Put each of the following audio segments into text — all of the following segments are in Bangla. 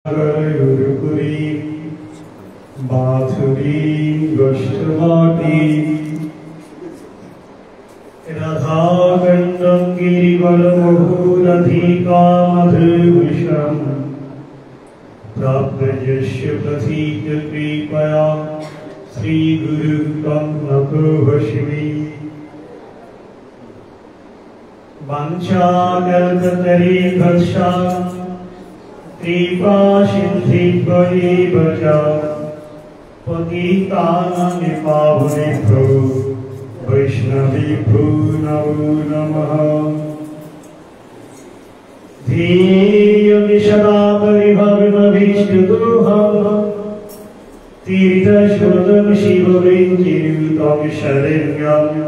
गुरुपुरी माथुरी गोष्ठवाटी राधा गंधं गिरिवरमहुरधिका मधुभूषं प्राप्त यस्य प्रसीद कृपया श्री गुरु तं नको वशिमि वाञ्छाकल्पतरुभ्यश्च कृपा सिन्धुभ्येव च पतितानां पावनेभ्यो वैष्णवेभ्यो नमो नमः। ध्येयं सदा परिभवभीष्टदोहं तीर्थश्रोतं शिववेङ्गिरुतं शरण्यम्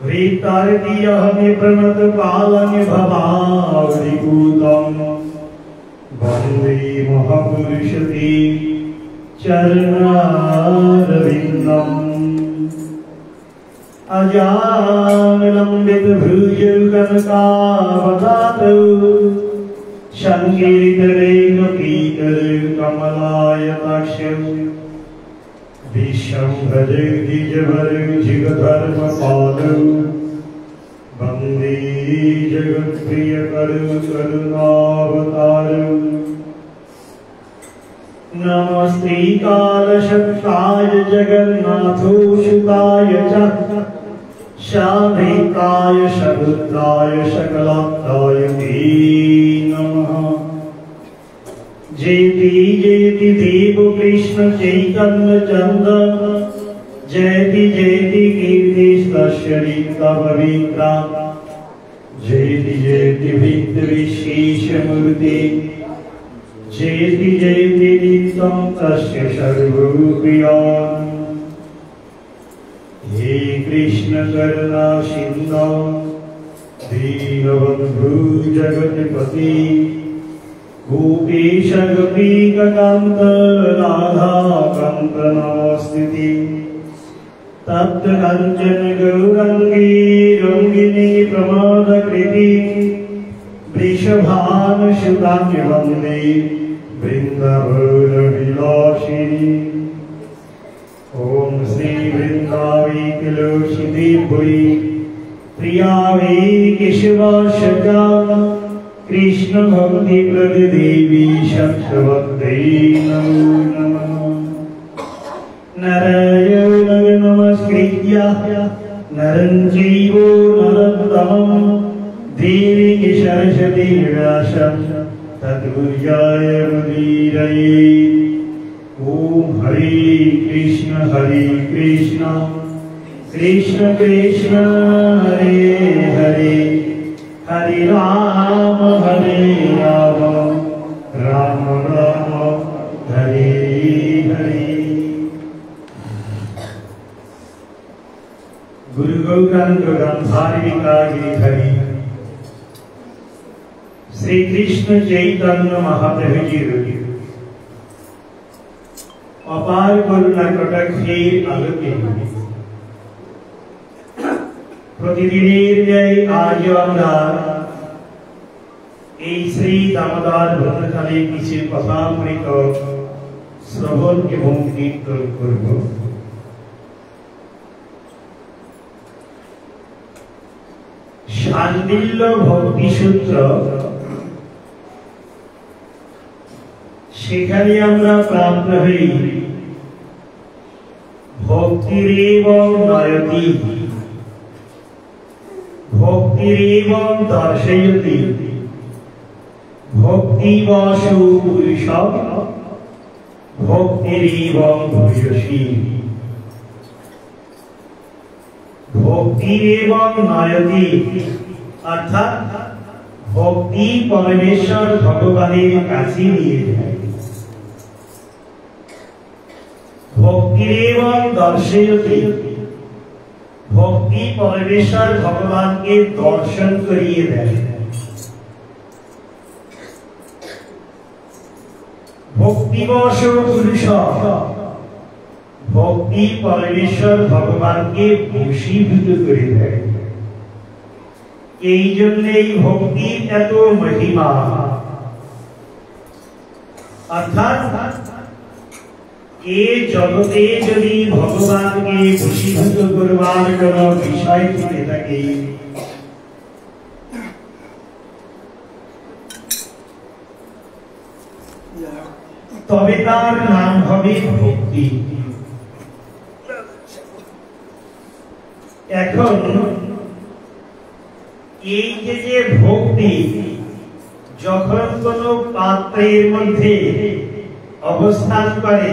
रीतार्तियहमि प्रणतपालनि भवावलिभूतं वन्दे महापुरुषते चरणारविन्दम् अजानुलम्बितभुजगकनकावदातौ सङ्कीर्तनैकपीतकमलायताक्षं विश्वम्भरे द्विजभरजिगधर्मपालौ वन्दे जगत्प्रियकरौ करुणावतारौ। नमस्ते कालशक्ताय जगन्नाथोषिताय च शान्ताय समुद्राय सकलात्ताय ते नमः। जयति जयति देव कृष्ण चैतन्य चन्द्र जयति जयति कीर्तिस्तस्य पवित्रा जयति जयति विश्वेशमूर्ति जयति जयति नित्यं तस्य सर्वप्रिया। हे कृष्ण करुणा सिन्धो दीनबन्धु जगत्पति गोपेश गोपीकान्त राधाकान्त नमस्ते। तप्त काञ्चन गौराङ्गी रङ्गिनी प्रमोदकृति वृषभानुसुतां वन्दे वृन्दावनविलासिनी। ॐ श्री वृन्दावै तुलसीदेवी प्रियावै केशवासजा कृष्ण भक्ति प्रदेवी शक्तवत्यै नमो नमः। नारायणं नमस्कृत्य नरं चैव नरोत्तमं देवीं सरस्वतीं व्यासं तत्पुरुषाय मुदीरये। ॐ हरे कृष्ण कृष्ण कृष्ण हरे हरे हरे राम राम राम हरे हरे। गुरु गौरांग गांधारिका गिरिधरी श्री कृष्ण चैतन्य महाप्रभु जी अपार करुणा कटाक्षेर आलोके प्रतिदिনের ন্যায় আজ আমরা এই শ্রী দামোদর ব্রতকালে কিছু কথামৃত শ্রবণ এবং কীর্তন করব। শাণ্ডিল্য ভক্তি সূত্র সেখানে আমরা প্রাপ্ত হই ভক্তিরেব নয়তি भक्तिरेव दर्शयति भक्तिवशो पुरुषः भक्तिरेव भूयसी भक्तिरेव नयति अर्थात भक्ति परमेश्वर भगवानेर काছে নিয়ে যায়। भक्तिरेव दर्शयति भक्ति परमेश्वर भगवान के दर्शन करिए देय। भक्तिवश पुरुष भक्ति परमेश्वर भगवान के बशीभूत करे देय। এই জন্যই ভক্তির এত মহিমা। অর্থাৎ এই জগতে যদি ভগবানকে বশীভূত করবার কোন বিষয় থেকে থাকে, তবে তার নাম হবে ভক্তি। এখন এই যে ভক্তি যখন কোন পাত্রের মধ্যে অবস্থান করে,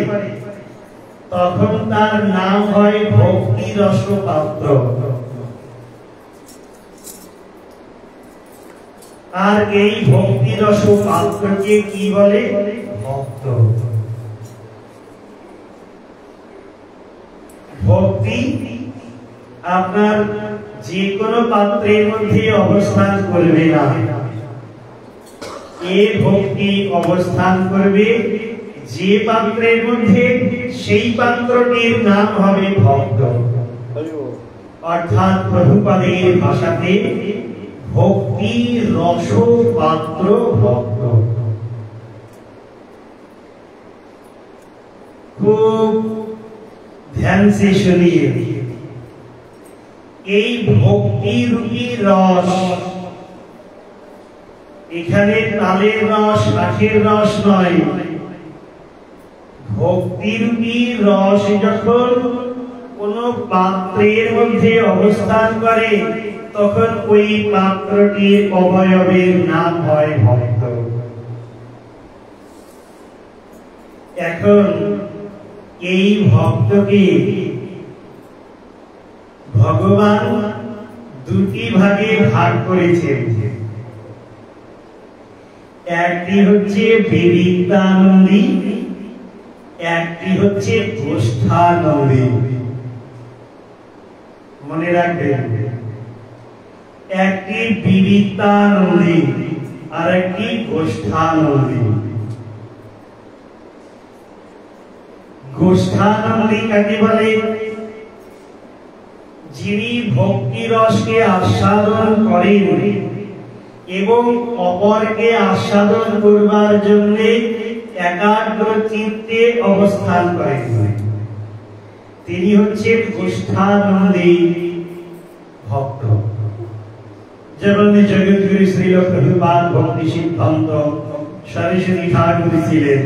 তখন তার নাম হয় ভক্তি রস পাত্র। আর এই ভক্তি রস পাত্রকে কি বলে? ভক্ত। ভক্তি আপনার যে কোনো পাত্রের মধ্যে অবস্থান করবে না, এই ভক্তি অবস্থান করবে যে পাত্রের মধ্যে, সেই পাত্রটির নাম হবে ভক্ত। অর্থাৎ প্রভুপাদের ভাষাতে ভক্তি রস পাত্র ভক্ত। খুব ধ্যান সে শুনিয়ে, এই ভক্তি রূপী রস, এখানে তালের রস, কাঠের রস নয়, ভক্তি রূপী রস যখন কোন পাত্রের মধ্যে অবস্থান করে, তখন ওই পাত্রটির অবয়বের নাম হয় ভক্ত। এখন এই ভক্তকে ভগবান দুটি ভাগে ভাগ করেছেন। একটি হচ্ছে বিবিক্তানন্দী, একটি হচ্ছে গোষ্ঠানন্দী। মনে রাখবেন, একটি বিবিক্তানন্দী আর একটি গোষ্ঠানন্দী। গোষ্ঠানন্দী কাকে বলে? যিনি ভক্তি রসকে আস্বাদন করেন এবং অপরকে আস্বাদন করবার জন্য একাগ্র চিত্তে অবস্থান করেন, তিনি হচ্ছেন গোষ্ঠানন্দী ভক্ত। যেমন জগৎগুরু শ্রীল প্রভুপাদ ভক্তি সিদ্ধান্ত সরস্বতী ঠাকুর ছিলেন,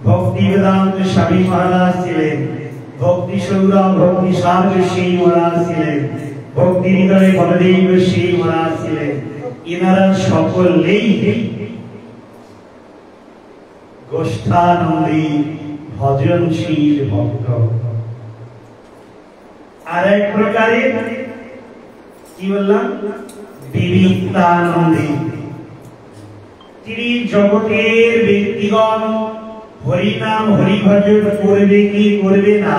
ভক্তি বেদান্ত স্বামী মহারাজ ছিলেন, ভক্তি সৌরভ ভক্তি সার সেই মহারাজ ছিলেন, ভক্তি হৃদয় বলদেব সেই মহারাজ ছিলেন। এনারা সকলেই গোষ্ঠানন্দী ভজনশীল ভক্ত। আর এক প্রকারের কি বললাম? বিবিক্তানন্দী। তিনি জগতের ব্যক্তিগণ হরিনাম হরিভজন করবে কি করবে না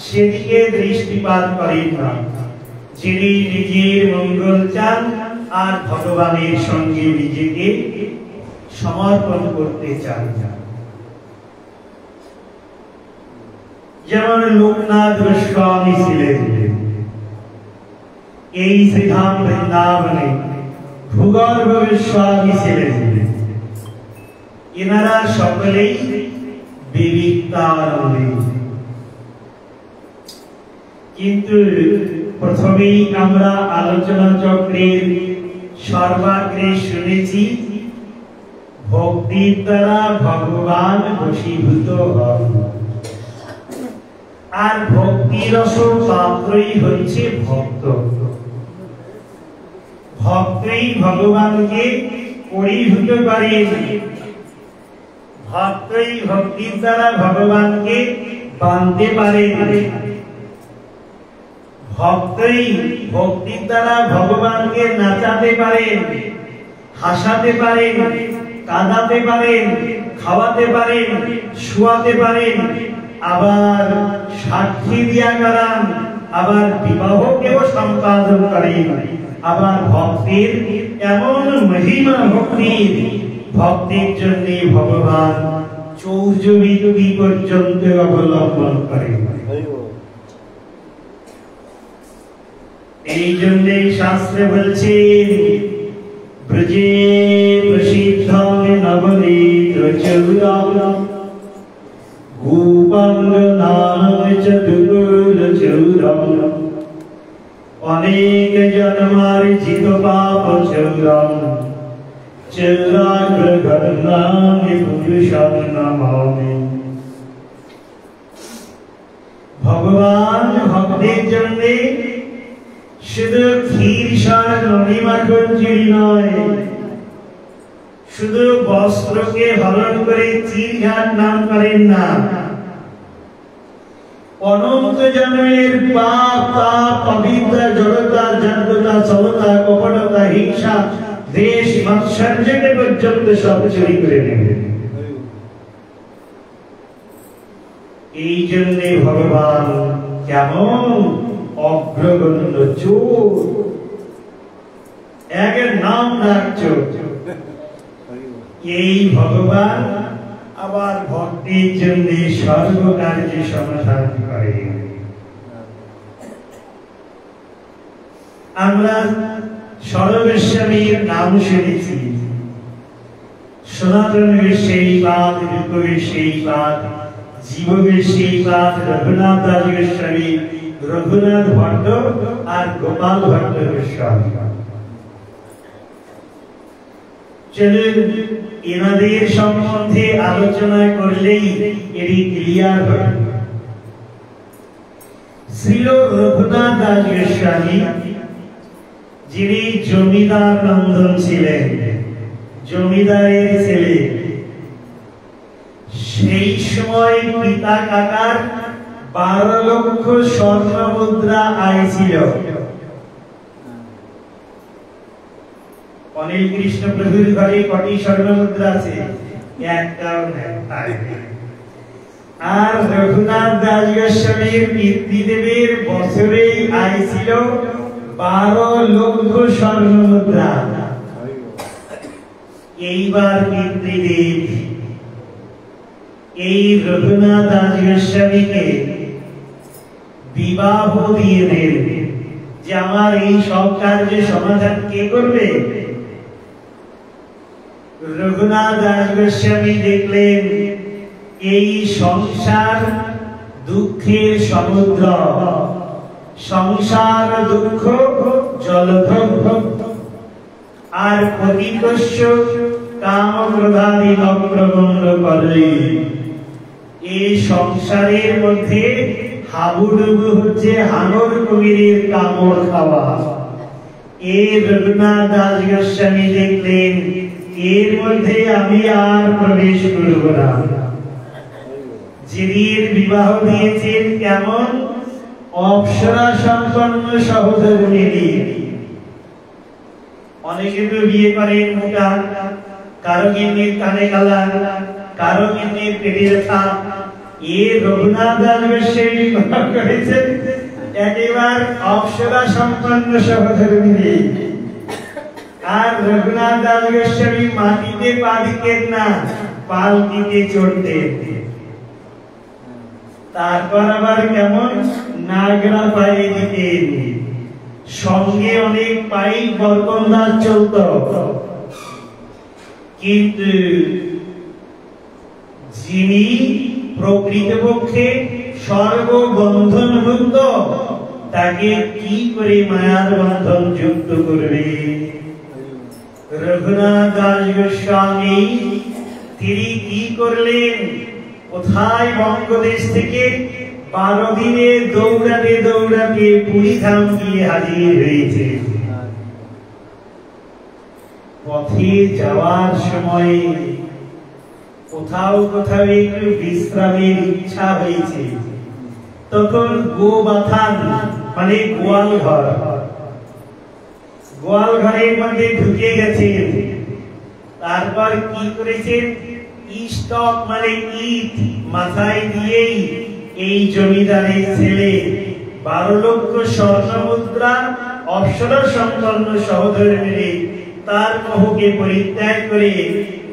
সেদিকে দৃষ্টিপাত করেন না। যিনি নিজের মঙ্গল চান আর ভগবানের সঙ্গে নিজেকে সমর্পণ করতে চান। যেমন লোকনাথ গোস্বামী ছিলেন, এই শ্রীধাম বৃন্দাবনে ভূগর্ভ গোস্বামী ছিলেন। এনারা সকলেই বিবিক্তানন্দী। কিন্তু প্রথমেই আমরা আলোচনা চক্রের সর্বাগ্রে শুনেছি ভক্তির দ্বারা ভগবান বশীভূত হন, আর ভক্তি রস পাত্রই হচ্ছে ভক্ত। ভক্তই ভগবানকে পরিভূত করে, ভক্তই ভক্তির দ্বারা ভগবানকে বাঁধতে পারে, ভক্তই ভক্তির দ্বারা ভগবানকে নাচাতে পারেন, হাসাতে পারেন, কাঁদাতে পারেন, খাওয়াতে পারেন, শোয়াতে পারেন, আবার সাক্ষী দিয়া করান, আবার বিবাহকেও সম্পাদন করেন। আবার ভক্তির এমন মহিমা ভক্তির, ভক্তির জন্য ভগবান চৌর্যবৃত্তি পর্যন্ত অবলম্বন করেন। এই জন্যই শাস্ত্রে বলছে ব্রজে প্রসিদ্ধ নবনীত চৌরাম চিরাগ্রগণামি পুরুষং নমামি। ভগবান ভক্তের জন্য শুধু ক্ষীর সার ননি মাখন চিড়ি নয়, শুধু বস্ত্রকে হরণ করে চিরঘাট নাম করেন না, অনন্ত জন্মের পাপ তাপ পবিত্র জড়তা জড়তা সমতা কপটতা হিংসা দেশ মাৎসর্যকে পর্যন্ত সব চুরি করে নেবে। এই জন্য ভগবান কেমন অগ্রগণ্য চোর, এক নাম ডাকছ। এই ভগবান আবার ভক্তির জন্য সর্বকার্যে সমাধান করে। আমরা সর্বেশ্বরীর নাম শুনেছি, সনাতনের সেই বাদ, রূপের সেই বাদ, জীবের সেই বাদ, রঘুনাথ দাস গোস্বামী, রঘুনাথ ভট্ট আর গোপাল ভট্ট গোস্বামী। চলুন এনাদের সম্বন্ধে আলোচনা করলেই এটি ক্লিয়ার হবে। শ্রীল রঘুনাথ দাস গোস্বামী যিনি জমিদার নন্দন ছিলেন, জমিদারের ছেলে, সেই সময় পিতা কাকার 12 লক্ষ স্বর্ণ মুদ্রা আয় ছিল। অনিল কৃষ্ণ প্রভুর ঘরে কটি স্বর্ণ মুদ্রা আছে? একটাও নেই। আর রঘুনাথ দাস গোস্বামীর পিতৃদেবের বছরেই আয় ছিল 12 লক্ষ স্বর্ণ মুদ্রা। এইবার পিতৃদেব এই রঘুনাথ দাস গোস্বামীকে বিবাহ দিয়ে দেন যে আমার এই সব কার্যের সমাধান কে করবে? রঘুনাথ দাস গোস্বামী দেখলেন এই সংসার দুঃখের সমুদ্র, সংসার দুঃখ জলধর, আর পতিতস্য কাম ক্রোধাদি বক্রগণ্ড করলে এই সংসারের মধ্যে হাবুডুবু হচ্ছে হাঙর কুমিরের কামড় খাওয়া। এই রঘুনাথ দাস গোস্বামী দেখলেন এর মধ্যে আমি আর প্রবেশ করব না। যিনি বিবাহ দিয়েছেন কেমন অপ্সরা সম্পন্ন সহধর্মিণী। অনেকে তো বিয়ে করেন মোটা, কারো গিন্নির কানে কালা, কারো গিন্নির পেটে ব্যথা। এ রঘুনাথ দাস গোস্বামী বিবাহ করেছেন একেবারে অপ্সরা সম্পন্ন সহধর্মিণী। আর রঘুনাথ দাস গোস্বামী মাটিতে পা দিতেন না, পালকিতে চড়তেন। তারপর আবার কেমন নাগরা পায়ে দিতেন, সঙ্গে অনেক পাইক বরকন্দাজ চলত। কিন্তু যিনি প্রকৃতপক্ষে সর্ববন্ধন মুক্ত, তাকে কি করে মায়ার বন্ধন যুক্ত করবে? রঘুনাথ দাস গোস্বামী তিনি কি করলেন? কোথায় বঙ্গদেশ থেকে 12 দিনে দৌড়াতে দৌড়াতে পুরী ধাম গিয়ে হাজির হয়েছে। পথে যাওয়ার সময় কোথাও কোথাও একটু বিশ্রামের ইচ্ছা হয়েছে, তখন গোবাথান মানে গোয়াল ঘর, গোয়াল ঘরের মধ্যে ঢুকে গেছেন। তারপর কি করেছেন? ইস্টক মানে ইট মাথায় দিয়েই এই জমিদারের ছেলে 12 লক্ষ স্বর্ণ মুদ্রা অপ্সরা সম্পন্ন সহধর্মিণী তার মোহকে পরিত্যাগ করে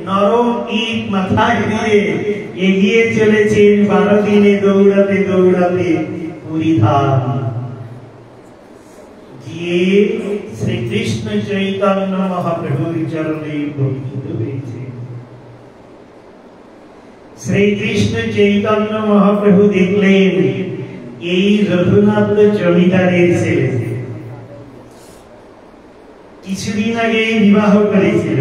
নরম ইট মাথায় দিয়ে এগিয়ে চলেছেন 12 দিনে দৌড়াতে দৌড়াতে পুরী ধাম। গিয়ে শ্রীকৃষ্ণ চৈতন্য মহাপ্রভুর চরণে প্রকৃত হয়েছে। শ্রীকৃষ্ণ চৈতন্য মহাপ্রভু দেখলেন এই রঘুনাথ জমিদারের ছেলে, কিছুদিন আগে বিবাহ করেছিল,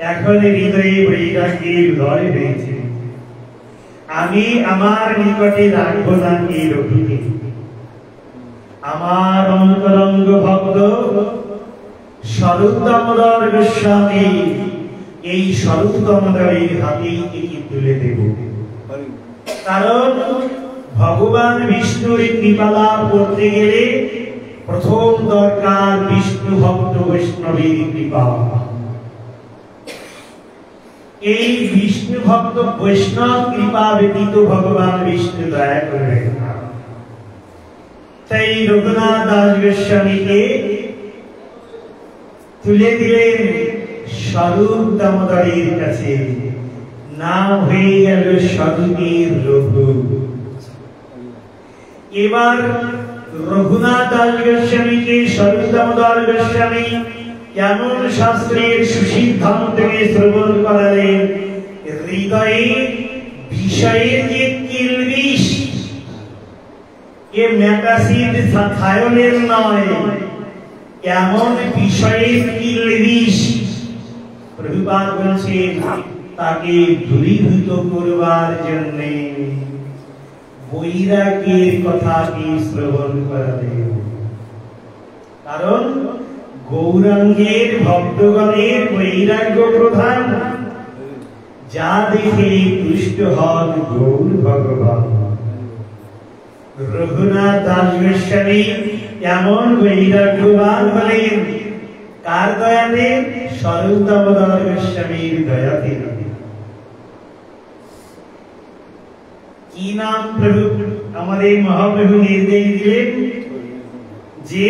এখন হৃদয়ে বৈরাগ্যের উদয় হয়েছে। আমি আমার নিকটে রাখবো না এই রঘুকে। আমার অন্তরঙ্গ ভক্ত স্বরূপ দামোদর গোস্বামী এই স্বরূপ দামোদরের হাতেই একে তুলে দেব। কারণ ভগবান বিষ্ণুর কৃপা লাভ করতে গেলে প্রথম দরকার বিষ্ণু ভক্ত বৈষ্ণবের কৃপা। এই বিষ্ণু ভক্ত বৈষ্ণব কৃপা ব্যতীত ভগবান বিষ্ণু দয়া করবেন না। তাই রঘুনাথ দাস গোস্বামীকে তুলে দিলেন স্বরূপ দামোদরের কাছে। নাম হয়ে গেল স্বরূপের রঘু। এবার রঘুনাথ দাস গোস্বামীকে স্বরূপ দামোদর গোস্বামী কেমন শাস্ত্রের সুসিদ্ধান্তকে শ্রবণ করালেন। হৃদয়ে বিষয়ের যে কিলবিষ, এ ম্যাকাসিড সাথায়নের নয়, কেমন বিষয়ের কিলবিষ প্রভুপাদ বলছেন তাকে দূরীভূত করবার জন্য বৈরাগ্যের কথাকে শ্রবণ করালেন। কারণ গৌরাঙ্গের ভক্তগণের বৈরাগ্য প্রধান, যা দেখে তুষ্ট হন গৌর ভগবান। রঘুনাথ দাস গোস্বামী এমন বৈরাগ্যবান হলেন কার দয়াতে? স্বরূপ দামোদর গোস্বামীর দয়াতে। কি নাম প্রভু আমাদের মহাপ্রভু নির্দেশ দিলেন যে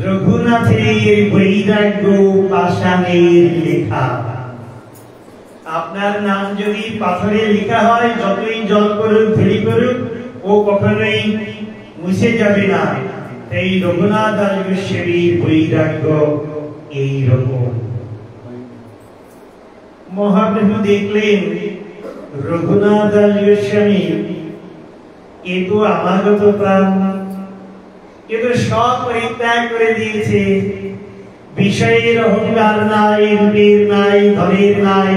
রঘুনাথের বৈরাগ্য পাষাণের লেখা। আপনার নাম যদি পাথরে লেখা হয়, যতই জল করুক ধুলি করুক, ও কখনোই মুছে যাবে না। এই রঘুনাথ দাস গোস্বামীর বৈরাগ্য এই রকম। মহাপ্রভু দেখলেন রঘুনাথ দাস গোস্বামী এ তো আমাগত প্রাণ, এ তো সব পরিত্যাগ করে দিয়েছে। বিষয়ের অহংকার নাই, রূপের নাই, ধনের নাই,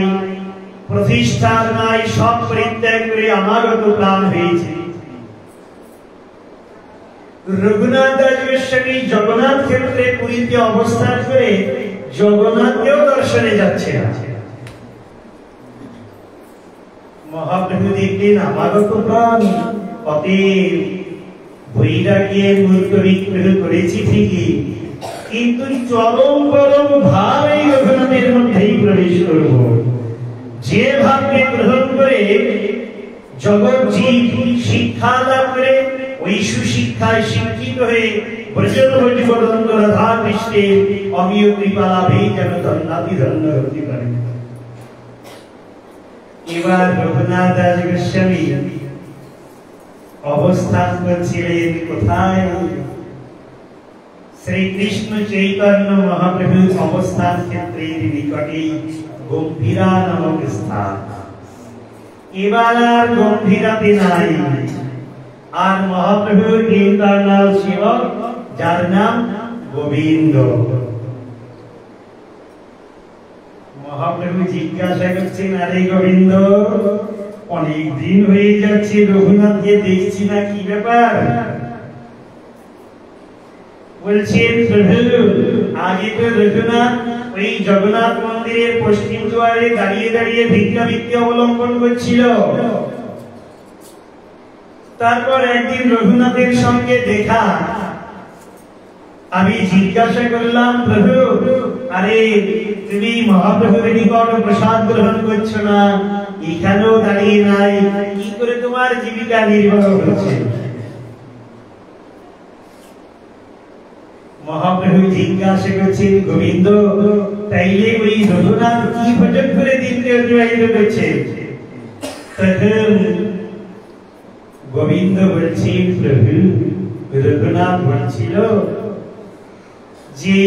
প্রতিষ্ঠার নাই, সব পরিত্যাগ করে আমাগত প্রাণ হয়েছে। রঘুনাথ দাস গোস্বামী জগন্নাথ ক্ষেত্রে পুরীতে অবস্থান করে জগন্নাথকেও দর্শনে যাচ্ছে না। মহাপ্রভু দেখলেন আমাগত প্রাণ, অতএব বৈরাগ্যের মূর্ত বিগ্রহ করেছি ঠিকই, কিন্তু চরম পরম ভাব এই রঘুনাথের মধ্যেই প্রবেশ করব। যে ভাবকে গ্রহণ করে জগৎ জীব শিক্ষা লাভ করে, ওই সুশিক্ষায় শিক্ষিত হয়ে ব্রজবধূ রাধা কৃষ্ণের অমীয় কৃপা লাভে যেন ধন্যাতি ধন্য হতে পারে। এবার রঘুনাথ দাস গোস্বামী অবস্থান করছিলেন কোথায়? শ্রীকৃষ্ণ চৈতন্য মহাপ্রভুর অবস্থান ক্ষেত্রের নিকটে গম্ভীরা নামক স্থান। এবার আর গম্ভীরাতে নাই, আর মহাপ্রভুর ইন্টারনাল সেবক, যার নাম গোবিন্দ। মহাপ্রভু জিজ্ঞাসা করছেন, আরে গোবিন্দ, অনেক দিন হয়ে যাচ্ছে রঘুনাথকে দেখছি না, কি ব্যাপার? বলছেন, প্রভু আগে তো রঘুনাথ ওই জগন্নাথ মন্দিরের পশ্চিম দুয়ারে দাঁড়িয়ে দাঁড়িয়ে ভিক্ষাবৃত্তি অবলম্বন করছিল। তারপর একদিন রঘুনাথের সঙ্গে দেখা, আমি জিজ্ঞাসা করলাম, প্রভু আরে তুমি মহাপ্রভুর নিকট প্রসাদ গ্রহণ করছো না, এখানেও দাঁড়িয়ে নাই, কি করে তোমার জীবিকা নির্বাহ হচ্ছে? মহাপ্রভু জিজ্ঞাসা করছেন, গোবিন্দ তাইলে ওই রঘুনাথ কি ভোজন করে দিনকে অতিবাহিত করছে? তখন গোবিন্দ বলছেন, প্রভু রঘুনাথ বলছিল যে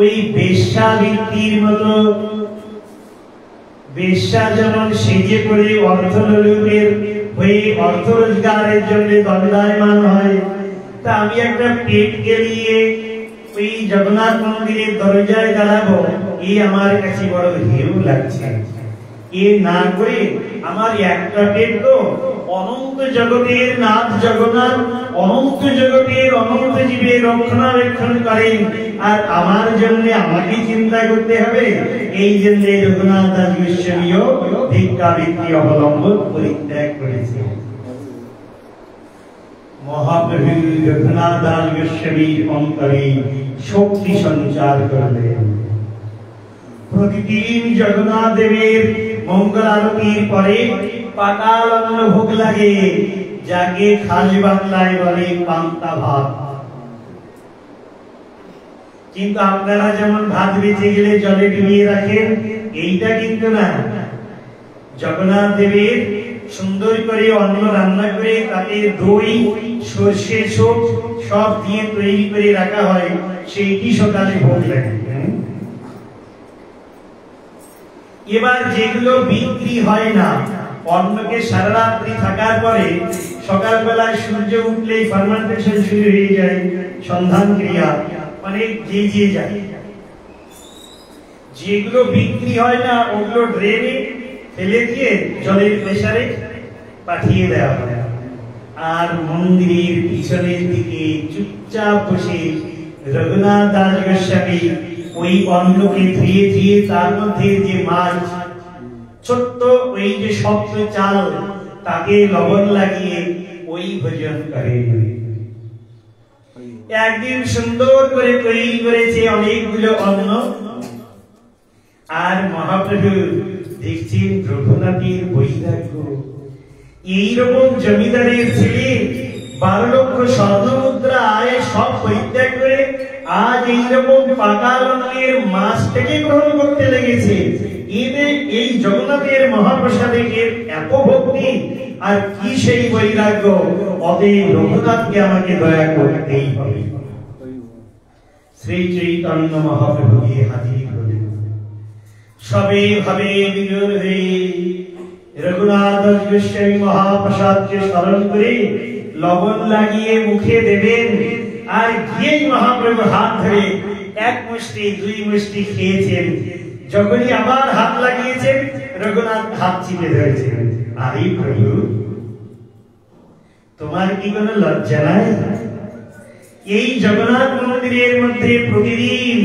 ওই বেশ্যাবৃত্তির মতো, বেশ্যা যেমন সেজে পড়ে অর্থলোভের হয়ে অর্থ রোজগারের জন্য দণ্ডায়মান হয়, তা আমি একটা পেট গেলিয়ে ওই জগন্নাথ মন্দিরের দরজায় দাঁড়াবো, এই আমার কাছে বড় হেউ লাগছে। এ না করে আমার একটা পেট তো অনন্ত জগতের নাথ জগন্নাথ, অনন্ত জগতের অনন্ত জীবের রক্ষণাবেক্ষণ করেন, আর আমার জন্য আমাকে চিন্তা করতে হবে। এই জন্য রঘুনাথ দাস গোস্বামীও ভিক্ষাবৃত্তি অবলম্বন পরিত্যাগ করেছে। মহাপ্রভু রঘুনাথ দাস গোস্বামীর অন্তরে শক্তি সঞ্চার করলেন। প্রতিদিন জগন্নাথ দেবের মঙ্গল আরতির পরে পাতাল অন্ন ভোগ লাগে, যাকে খাস বাংলায় বলে পান্তা ভাত। কিন্তু আপনারা যেমন ভাত বেঁচে গেলে জলে ডুবিয়ে রাখেন, এইটা কিন্তু না। জগন্নাথ দেবের সুন্দর করে অন্ন রান্না করে তাতে দই, সর্ষে সব দিয়ে তৈরি করে রাখা হয়, সেইটি সকালে ভোগ লাগে। এবার যেগুলো বিক্রি হয় না, অন্নকে সারা রাত্রি থাকার পরে সকালবেলায় সূর্য উঠলেই ফার্মেন্টেশন শুরু হয়ে যায়, সন্ধান ক্রিয়া মানে যে যায়। যেগুলো বিক্রি হয় না ওগুলো ড্রেনে ফেলে দিয়ে জলের প্রেসারে পাঠিয়ে দেওয়া হয়। আর মন্দিরের পিছনের দিকে চুপচাপ বসে রঘুনাথ দাস গোস্বামী ওই অন্নকে ধুয়ে ধুয়ে তার মধ্যে যে মাছ, ছোট্ট ওই যে শক্ত চাল, তাকে লবণ লাগিয়ে ওই ভোজন করে। একদিন সুন্দর করে তৈরি করেছে অনেকগুলো অন্ন। আর মহাপ্রভু দেখছেন রঘুনাথের বৈরাগ্য। এইরকম জমিদারের ছেলে 12 লক্ষ স্বর্ণ মুদ্রা আয় সব পরিত্যাগ করে আজ এইরকম পাতাল অন্নের মাছ থেকে গ্রহণ করতে লেগেছে। এদের এই জগন্নাথের মহাপ্রসাদে এত ভক্তি আর কি সেই বৈরাগ্য! অতএব রঘুনাথকে আমাকে দয়া করতেই হবে। শ্রী চৈতন্য মহাপ্রভু গিয়ে হাজির হলেন। সবে ভাবে বিজয় হয়ে রঘুনাথ দাস গোস্বামী মহাপ্রসাদকে স্মরণ করে লবণ লাগিয়ে মুখে দেবেন, আর গিয়েই মহাপ্রভু হাত ধরে 1 মুষ্টি 2 মুষ্টি খেয়েছেন। যখনই আবার হাত লাগিয়েছেন, রঘুনাথ হাত চিপে ধরেছেন। আরে প্রভু, তোমার কি কোনো লজ্জা নাই? এই জগন্নাথ মন্দিরের মধ্যে প্রতিদিন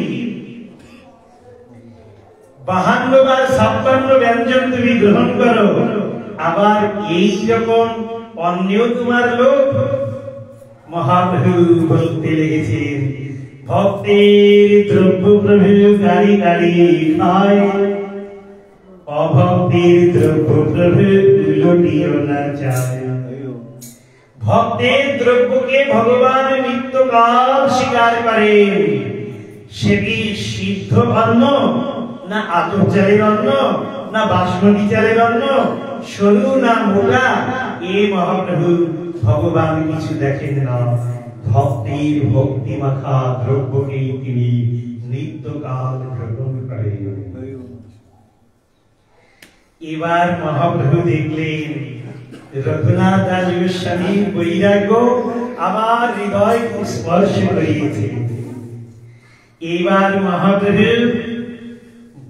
52 বা 56 ব্যঞ্জন তুমি গ্রহণ করো, আবার এই রকম অন্যও তোমার লোক? মহাপ্রভু বলতে লেগেছেন, ভক্তের দ্রব্য প্রভু গাড়ি গাড়ি খায়, অভক্তের দ্রব্য প্রভু লুটিও না চায়। ভক্তের দ্রব্যকে ভগবান নিত্যকাল স্বীকার করেন। সেটি সিদ্ধ অন্ন না আতপ চালের অন্ন না বাসমতি চালের অন্ন, সরু না মোটা, এ মহাপ্রভু ভগবান কিছু দেখেন না। ভক্তির ভক্তি মাখা দ্রব্যকেই তিনি নিত্যকাল গ্রহণ করেন। এবার মহাপ্রভু দেখলেন রঘুনাথ দাস গোস্বামীর বৈরাগ্য আমার হৃদয় স্পর্শ করিয়েছে। এবার মহাপ্রভু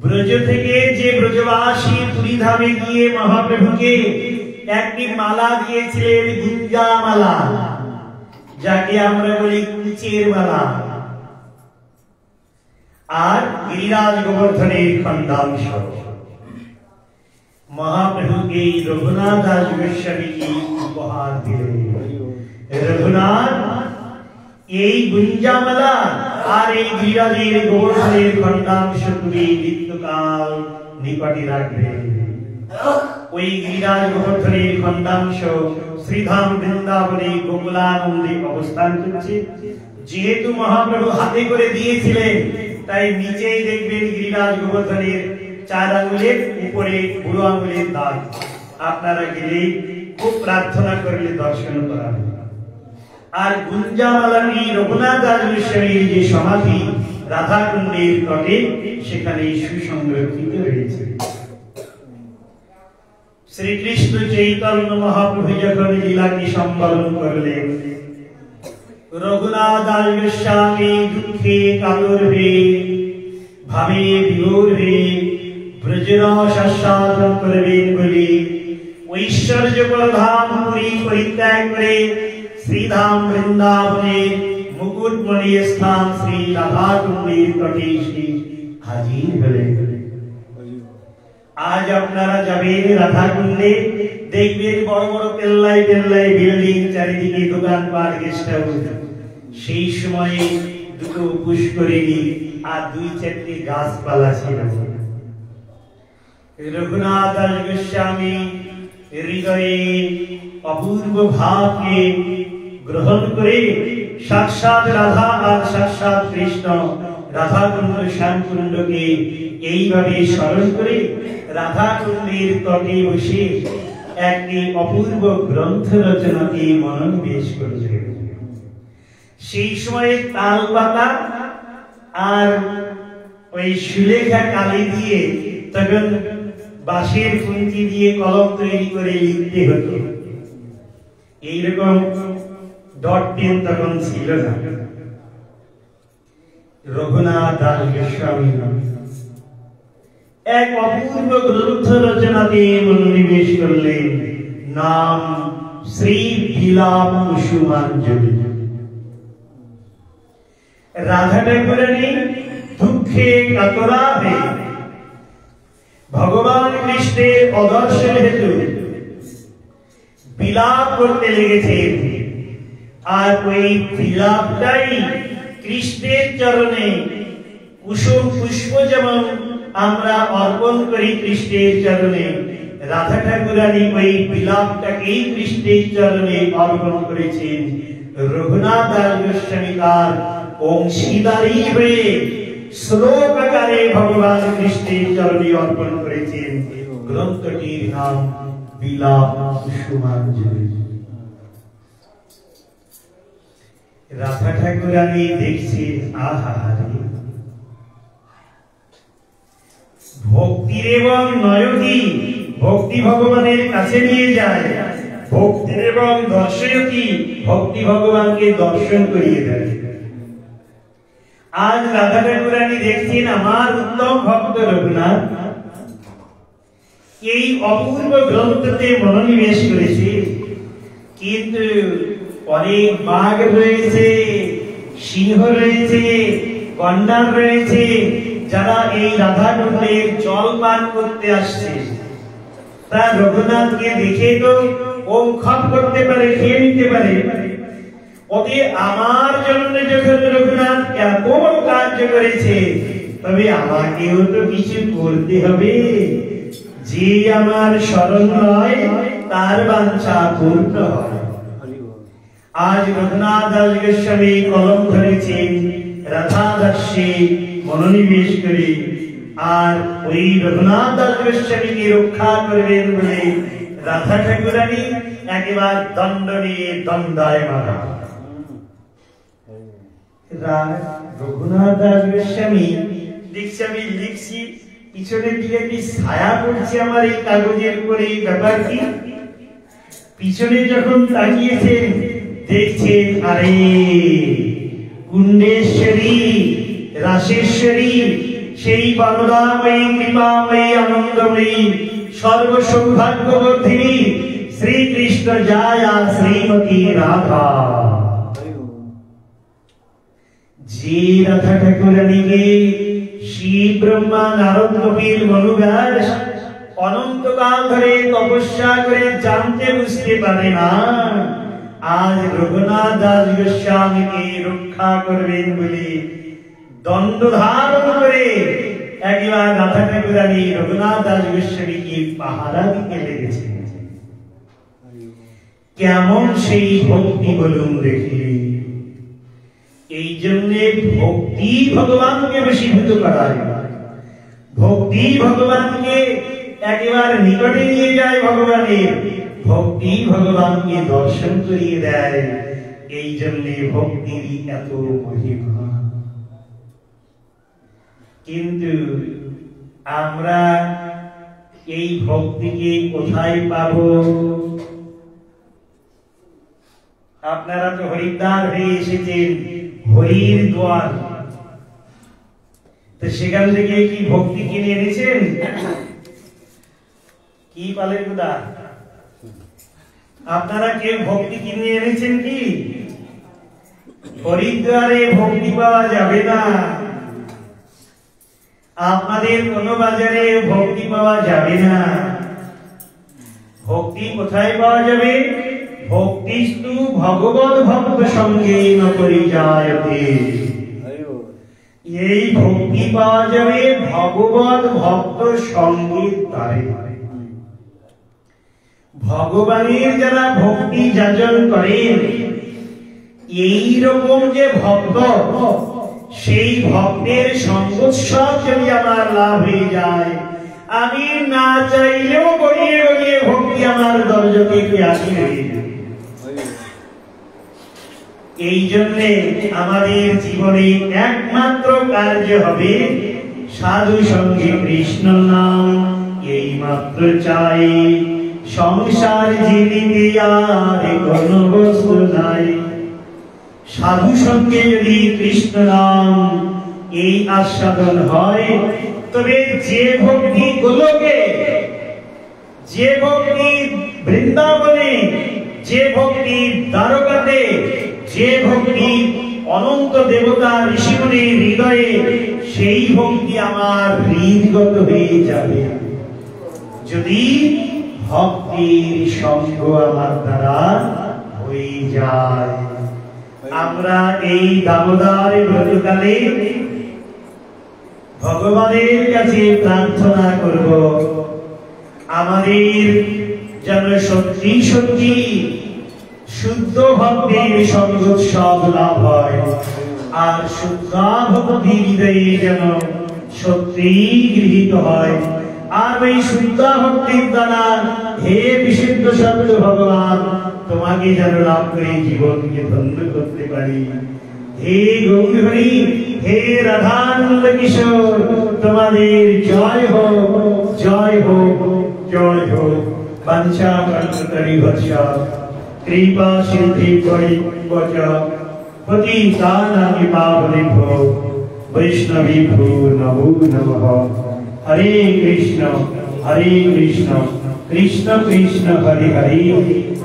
ব্রজ থেকে যে ব্রজবাসী পুরী ধামে গিয়ে মহাপ্রভুকে একটি মালা দিয়েছিলেন, গুঞ্জা মালা, যাকে আমরা বলি কুচের মালা, আর গিরিরাজ গোবর্ধনের খণ্ডাংশ, মহাপ্রভুকে রঘুনাথ দাস গোস্বামীকে উপহার দিলেন। রঘুনাথ এই গুঞ্জামালা আর এই গিরিরাজের গোবর্ধনের খণ্ডাংশ তুমি নিত্যকাল নিকটে রাখবেন। ওই গিরিরাজ গোবর্ধনের খণ্ডাংশ শ্রীধাম বৃন্দাবনে গোকুলানন্দে অবস্থান করছে। যেহেতু মহাপ্রভু হাতে করে দিয়েছিলেন, তাই নিচেই দেখবেন গিরিরাজ গোবর্ধনের 4 আঙ্গুলের উপরে বুড়ো আঙ্গুলের দাগ। আপনারা গেলে খুব প্রার্থনা করলে দর্শন করা হবে। আর গুঞ্জামালানি রঘুনাথ দাস গোস্বামীর যে সমাধি রাধাকুণ্ডের তটে, সেখানে সুসংরক্ষিত রয়েছে। শ্রীকৃষ্ণ চৈতন্য মহাপ্রভু যখন লীলাকে সম্পাদন করলেন, রঘুনাথ দাস গোস্বামী দুঃখে কাতর হয়ে ভাবে বিভোর হয়ে ব্রজরস আস্বাদন করবেন বলে ঐশ্বর্যপর ধাম পুরী পরিত্যাগ করে শ্রীধাম বৃন্দাবনে মুকুটমণি স্থান শ্রী রাধাকুণ্ডের তটে এসে হাজির হলেন। আজ আপনারা যাবেন রাধাকুণ্ডে, দেখবেন বড় বড় পেল্লাই পেল্লাই বিল্ডিং, চারিদিকে দোকানপাট, গেস্ট হাউস। সেই সময়ে দুটো পুষ্করিণী আর দুই চারটি গাছপালা ছিল। রঘুনাথ দাস গোস্বামী হৃদয়ে অপূর্ব ভাবকে গ্রহণ করে সাক্ষাৎ রাধা আর সাক্ষাৎ কৃষ্ণ রাধাকুণ্ড শ্যামকুণ্ডকে এইভাবে স্মরণ করে রাধাকুণ্ডের তটে বসে একটি অপূর্ব গ্রন্থ রচনাকে মনোনিবেশ করেছিলেন। সেই সময়ে তাল পাতা আর ওই সুলেখা কালি দিয়ে, তখন বাঁশের কুঞ্চি দিয়ে কলম তৈরি করে লিখতে হতো। এইরকম ডট পেন তখন ছিল না। রঘুনাথ দাস গোস্বামী এক অপূর্ব গ্রন্থ রচনাতে মনোনিবেশ করলেন, নাম শ্রী বিলাপ কুসুমাঞ্জলি। রাধা ঠাকুরানী দুঃখে কাতরা হয়ে ভগবান কৃষ্ণের অদর্শন হেতু বিলাপ করতে লেগেছেন। আর ওই বিলাপটাই কৃষ্ণের চরণে কুসুম পুষ্প যেমন আমরা অর্পণ করি কৃষ্ণের চরণে, রাধা ঠাকুরানী ওই বিলাপটাকেই কৃষ্ণের চরণে অর্পণ করেছেন। রঘুনাথ দাস গোস্বামী তার অংশীদারী হয়ে শ্লোক আকারে ভগবান কৃষ্ণের চরণে অর্পণ করেছেন। গ্রন্থটির নাম বিলাপ কুসুমাঞ্জলি। রাধা ঠাকুরানী দেখছেন, আহা ভক্তির এবং নয়তি, ভক্তি ভগবানের কাছে নিয়ে যায়, ভক্তির এবং দর্শয়তি, ভক্তি ভগবানকে দর্শন করিয়ে দেয়। আজ রাধা ঠাকুরানী দেখছেন আমার উত্তম ভক্ত রঘুনাথ এই অপূর্ব গ্রন্থতে মনোনিবেশ করেছে, কিন্তু অনেক বাঘ রয়েছে, সিংহ রয়েছে, গন্ডার রয়েছে, যারা এই রাধাকুণ্ডের জল পান করতে আসছে। তা রঘুনাথকে দেখে তো ও খপ করতে পারে, খেয়ে নিতে পারে। ওকে আমার জন্য যখন রঘুনাথ এত কার্য করেছে, তবে আমাকেও তো কিছু করতে হবে। যে আমার শরণ হয় তার বাঞ্ছা পূর্ণ হয়। আজ রঘুনাথ দাস গোস্বামী কলম ধরেছেন রাধা দাসে মনোনিবেশ করে, আর ওই রঘুনাথ দাস গোস্বামীকে রক্ষা করবেন বলে রাধা ঠাকুরানী একেবারে দণ্ড নিয়ে দণ্ডায়মান। রঘুনাথ দাস গোস্বামী দেখছি, আমি লিখছি, পিছনের দিকে একটি ছায়া পড়ছে আমার এই কাগজের উপরে। ব্যাপার কি? পিছনে যখন তাকিয়েছেন দেখছেন, আরে কুণ্ডেশ্বরী, রাসেশ্বরী, সেই বলরাময়ী, কৃপাময়ী, আনন্দময়ী, সর্বসৌভাগ্যবর্ধিনী শ্রীকৃষ্ণ জায়া শ্রীমতী রাধা। যে রাধা ঠাকুরানীকে শিব, ব্রহ্মা, নারদ, কপিল, মনু ব্যাস অনন্তকাল ধরে তপস্যা করে জানতে বুঝতে পারে না, আজ রঘুনাথ দাস গোস্বামীকে রক্ষা করবেন বলে দণ্ড ধারণ করে একবার রাধা ঠাকুরানী রঘুনাথ দাস গোস্বামীকে পাহারা দিতে লেগেছে। কেমন সেই ভক্তি বলুন দেখি। এই জন্যে ভক্তি ভগবানকে বশীভূত করায়, ভক্তি ভগবানকে একেবারে নিকটে নিয়ে যায় ভগবানের, ভক্তি ভগবানকে দর্শন করিয়ে দেয়। এই জন্যে ভক্তির এত মহিমা। কিন্তু আমরা এই ভক্তিকে কোথায় পাবো? আপনারা তো হরিদ্বার হয়ে এসেছেন হরির দ্বার, তো সেখান থেকে কি ভক্তি কিনে এনেছেন? কি পালের গুদা, আপনারা কেউ ভক্তি কিনে এনেছেন কি? হরিদ্বারে ভক্তি পাওয়া যাবে না, আপনাদের কোন বাজারে ভক্তি পাওয়া যাবে না। ভক্তি কোথায় পাওয়া যাবে? ভক্তিস্তু ভগবৎ ভক্ত সঙ্গে ন পরিজায়তে। এই ভক্তি পাওয়া যাবে ভগবৎ ভক্ত সঙ্গের দ্বারে। ভগবানের যারা ভক্তি যাজন করেন, এই রকম যে ভক্ত, সেই ভক্তের সঙ্গোৎসব যদি আমার লাভ হয়ে যায়, আমি না চাইলেও গড়িয়ে গড়িয়ে ভক্তি আমার দরজাতে আসি হয়ে যাবে। এই জন্যে আমাদের জীবনে একমাত্র কার্য হবে সাধু সঙ্গে কৃষ্ণ নাম, এই মাত্র চাই। সংসার জীবিতে আর কোন বস্তু নাই। সাধু সঙ্গে যদি কৃষ্ণ নাম এই আস্বাদন হয়, তবে যে ভক্তি গোলকে, যে ভক্তি বৃন্দাবনে, যে ভক্তি দ্বারকাতে, যে ভক্তি অনন্ত দেবতা ঋষিমুনির হৃদয়ে, সেই ভক্তি আমার হৃদগত হয়ে যাবে যদি ভক্তির সঙ্গ আমার দ্বারা হয়ে যায়। আমরা এই দামোদর ব্রতকালে ভগবানের কাছে প্রার্থনা করব, আমাদের যেন সত্যি সত্যি শুদ্ধ ভক্তির সঙ্গোৎসব লাভ হয়, আর শুদ্ধ ভক্তি হৃদয়ে যেন সত্যি গৃহীত হয়। আর এই শুদ্ধ ভক্তির দ্বারা হে বিশুদ্ধ সত্য ভগবান, তোমাকে যেন লাভ করে জীবনকে ধন্য করতে পারি। হে গৌরহরি, হে রাধানন্দ কিশোর, তোমাদের জয় হোক, জয় হোক, জয় হোক। বাঞ্ছা কল্পতরু ভস্য কৃপা সিদ্ধি করি বচ পতিতানাং পাবনেভ্যো বৈষ্ণবেভ্যো নমো নমঃ। হরে কৃষ্ণ কৃষ্ণ কৃষ্ণ হরে হরে,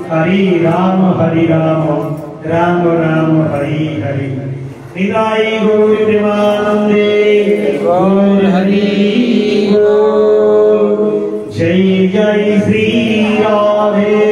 হরে রাম রাম রাম হরে হরে। নিতাই গৌর প্রেমানন্দে গৌর হরি। জয় জয় শ্রী রাধে।